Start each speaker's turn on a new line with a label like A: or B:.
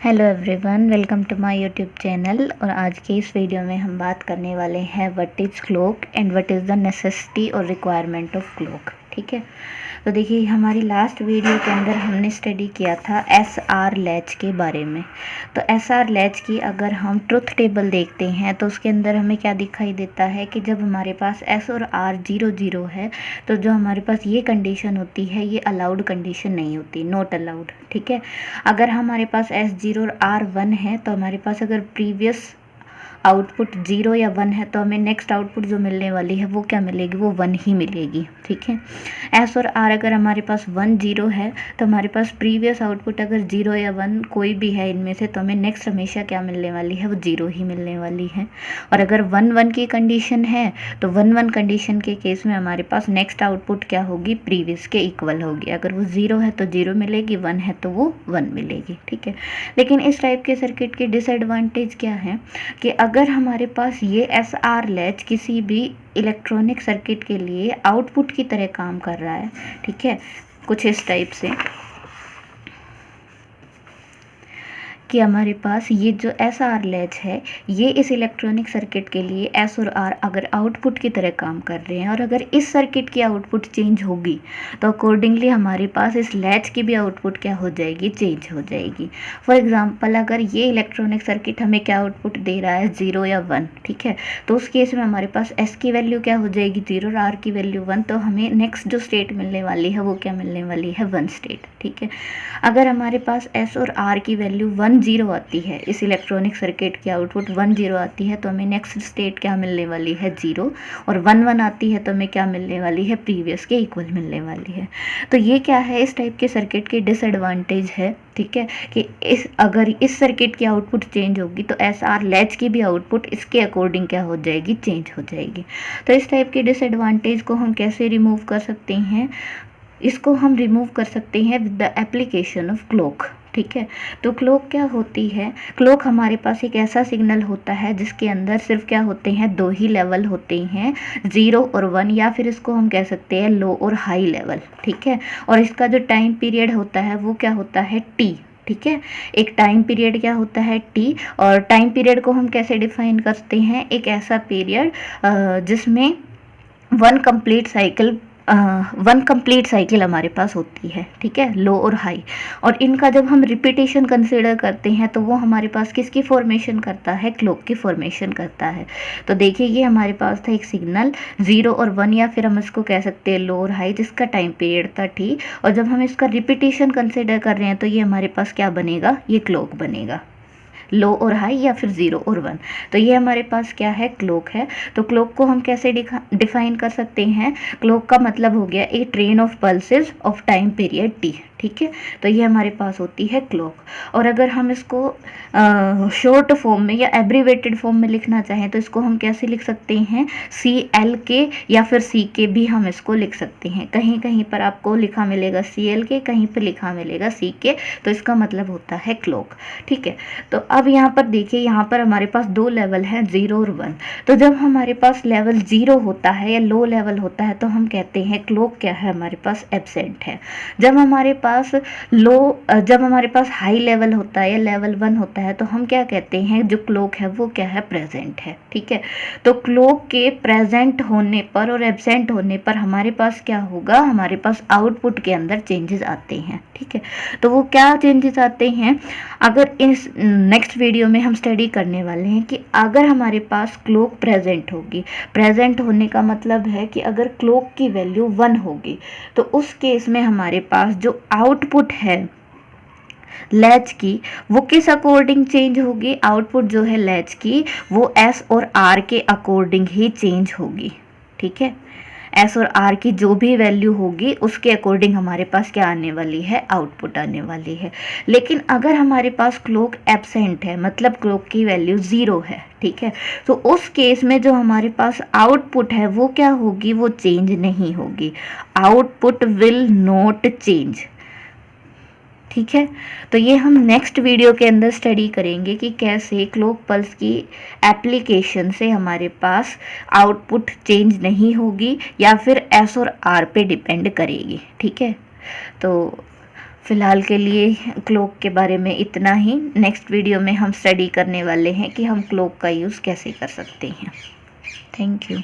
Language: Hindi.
A: Hello everyone, welcome to my YouTube channel. और आज के इस वीडियो में हम बात करने वाले हैं what is clock and what is the necessity और रिक्वायरमेंट ऑफ क्लॉक। ठीक है, तो देखिए हमारी लास्ट वीडियो के अंदर हमने स्टडी किया था एसआर लैच के बारे में। तो एसआर लैच की अगर हम ट्रुथ टेबल देखते हैं तो उसके अंदर हमें क्या दिखाई देता है कि जब हमारे पास एस और आर 0 0 है तो जो हमारे पास ये कंडीशन होती है ये अलाउड कंडीशन नहीं होती, नॉट अलाउड। ठीक है, अगर हमारे पास S0 और R1 है तो हमारे पास अगर प्रीवियस आउटपुट 0 या 1 है तो हमें नेक्स्ट आउटपुट जो मिलने वाली है वो क्या मिलेगी, वो 1 ही मिलेगी। ठीक है, एस और आर अगर हमारे पास 1 0 है तो हमारे पास प्रीवियस आउटपुट अगर 0 या 1 कोई भी है इनमें से तो हमें नेक्स्ट हमेशा क्या मिलने वाली है, वो 0 ही मिलने वाली है। और अगर 1 1 की कंडीशन है तो 1 1 कंडीशन के केस में हमारे पास नेक्स्ट आउटपुट क्या होगी, प्रीवियस के इक्वल होगी। अगर वो 0 है तो 0 मिलेगी, 1 है तो वो 1 मिलेगी। ठीक है, लेकिन इस टाइप के सर्किट की डिसएडवांटेज क्या है कि अगर हमारे पास ये एस आर लैच किसी भी इलेक्ट्रॉनिक सर्किट के लिए आउटपुट की तरह काम कर रहा है, ठीक है, कुछ इस टाइप से कि हमारे पास ये जो एस आर लैच है ये इस इलेक्ट्रॉनिक सर्किट के लिए एस और आर अगर आउटपुट की तरह काम कर रहे हैं और अगर इस सर्किट की आउटपुट चेंज होगी तो अकॉर्डिंगली हमारे पास इस लैच की भी आउटपुट क्या हो जाएगी, चेंज हो जाएगी। फॉर एग्जांपल अगर ये इलेक्ट्रॉनिक सर्किट हमें क्या आउटपुट दे रहा है, 0 या 1, ठीक है, तो उस केस में हमारे पास एस की वैल्यू क्या हो जाएगी, 0 और आर की वैल्यू 1, तो हमें नेक्स्ट जो स्टेट मिलने वाली है वो क्या मिलने वाली है, 1 स्टेट। ठीक है, अगर हमारे पास एस और आर की वैल्यू 1 0 आती है, इस इलेक्ट्रॉनिक सर्किट की आउटपुट 1 0 आती है तो हमें नेक्स्ट स्टेट क्या मिलने वाली है, 0, और 1 1 आती है तो हमें क्या मिलने वाली है, प्रीवियस के इक्वल मिलने वाली है। तो ये क्या है, इस टाइप के सर्किट की डिसएडवांटेज है। ठीक है, कि अगर इस सर्किट की आउटपुट चेंज होगी तो एस आर लैच की भी आउटपुट इसके अकॉर्डिंग क्या हो जाएगी, चेंज हो जाएगी। तो इस टाइप के डिसएडवांटेज को हम कैसे रिमूव कर सकते हैं, इसको हम रिमूव कर सकते हैं with the application of clock. ठीक है, तो क्लॉक क्या होती है, क्लॉक हमारे पास एक ऐसा सिग्नल होता है जिसके अंदर सिर्फ क्या होते हैं, 2 ही लेवल होते हैं, 0 और 1, या फिर इसको हम कह सकते हैं लो और हाई लेवल। ठीक है, और इसका जो टाइम पीरियड होता है वो क्या होता है, टी। ठीक है, एक टाइम पीरियड क्या होता है, टी। और टाइम पीरियड को हम कैसे डिफाइन करते हैं, एक ऐसा पीरियड जिसमें वन कंप्लीट साइकिल हमारे पास होती है। ठीक है, लो और हाई, और इनका जब हम रिपीटेशन कंसिडर करते हैं तो वो हमारे पास किसकी फॉर्मेशन करता है, क्लॉक की फॉर्मेशन करता है। तो देखिए ये हमारे पास था एक सिग्नल 0 और 1, या फिर हम इसको कह सकते हैं लो और हाई, जिसका टाइम पीरियड था टी, और जब हम इसका रिपीटेशन कंसिडर कर रहे हैं तो ये हमारे पास क्या बनेगा, ये क्लॉक बनेगा, लो और हाई या फिर 0 और 1। तो ये हमारे पास क्या है, क्लॉक है। तो क्लॉक को हम कैसे डिफाइन कर सकते हैं, क्लॉक का मतलब हो गया a train of pulses of time period T. ठीक है, तो ये हमारे पास होती है क्लॉक। और अगर हम इसको शॉर्ट फॉर्म में या एब्रीवेटेड फॉर्म में लिखना चाहें तो इसको हम कैसे लिख सकते हैं, CLK या फिर CK भी हम इसको लिख सकते हैं। कहीं कहीं पर आपको लिखा मिलेगा CLK, कहीं पर लिखा मिलेगा CK, तो इसका मतलब होता है क्लॉक। ठीक है, तो अब यहाँ पर देखिए, यहाँ पर हमारे पास 2 लेवल हैं, 0 और 1। तो जब हमारे पास लेवल 0 होता है या लो लेवल होता है तो हम कहते हैं क्लॉक क्या है, हमारे पास एब्सेंट है। जब हमारे पास हाई लेवल होता है या लेवल 1 होता है तो हम क्या कहते हैं, जो क्लॉक है वो क्या है, प्रेजेंट है। ठीक है, तो क्लॉक के प्रेजेंट होने पर और एब्सेंट होने पर हमारे पास क्या होगा, हमारे पास आउटपुट के अंदर चेंजेस आते हैं। ठीक है, तो वो क्या चेंजेस आते हैं, अगर इस नेक्स्ट वीडियो में हम स्टडी करने वाले हैं कि अगर हमारे पास क्लॉक प्रेजेंट होगी, प्रेजेंट होने का मतलब है कि अगर क्लॉक की वैल्यू 1 होगी तो उस केस में हमारे पास जो आउटपुट है लैच की वो किस अकॉर्डिंग चेंज होगी, आउटपुट जो है लैच की वो एस और आर के अकॉर्डिंग ही चेंज होगी। ठीक है, एस और आर की जो भी वैल्यू होगी उसके अकॉर्डिंग हमारे पास क्या आने वाली है, आउटपुट आने वाली है। लेकिन अगर हमारे पास क्लॉक एब्सेंट है, मतलब क्लॉक की वैल्यू 0 है, ठीक है, तो उस केस में जो हमारे पास आउटपुट है वो क्या होगी, वो चेंज नहीं होगी, आउटपुट विल नॉट चेंज। ठीक है, तो ये हम नेक्स्ट वीडियो के अंदर स्टडी करेंगे कि कैसे क्लॉक पल्स की एप्लीकेशन से हमारे पास आउटपुट चेंज नहीं होगी या फिर एस और आर पे डिपेंड करेगी। ठीक है, तो फ़िलहाल के लिए क्लॉक के बारे में इतना ही। नेक्स्ट वीडियो में हम स्टडी करने वाले हैं कि हम क्लॉक का यूज़ कैसे कर सकते हैं। Thank you.